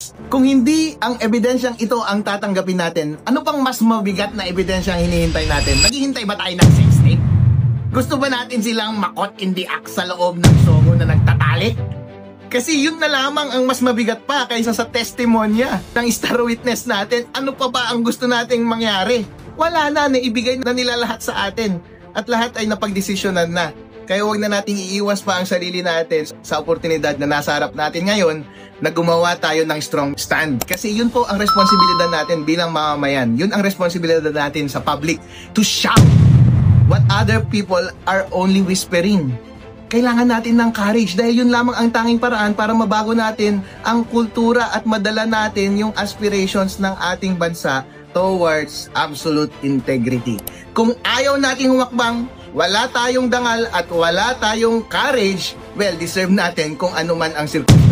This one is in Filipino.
witness. Kung hindi ang ebidensyang ito ang tatanggapin natin, ano pang mas mabigat na ebidensyang hinihintay natin? Naghihintay ba tayo ng sex tape? Gusto ba natin silang makot in the act sa loob ng sogo na nagtatali? Kasi yun na lamang ang mas mabigat pa kaysa sa testimonya ng star witness natin. Ano pa ba ang gusto nating mangyari? Wala na, naibigay na nila lahat sa atin. At lahat ay napagdesisyonan na. Kaya huwag na nating iiwas pa ang sarili natin sa oportunidad na nasa harap natin ngayon na gumawa tayo ng strong stand. Kasi yun po ang responsibilidad natin bilang mamamayan. Yun ang responsibilidad natin sa public, to shout what other people are only whispering. Kailangan natin ng courage dahil yun lamang ang tanging paraan para mabago natin ang kultura at madala natin yung aspirations ng ating bansa towards absolute integrity. Kung ayaw nating humakbang, wala tayong dangal at wala tayong courage, well, deserve natin kung ano man ang circumstance.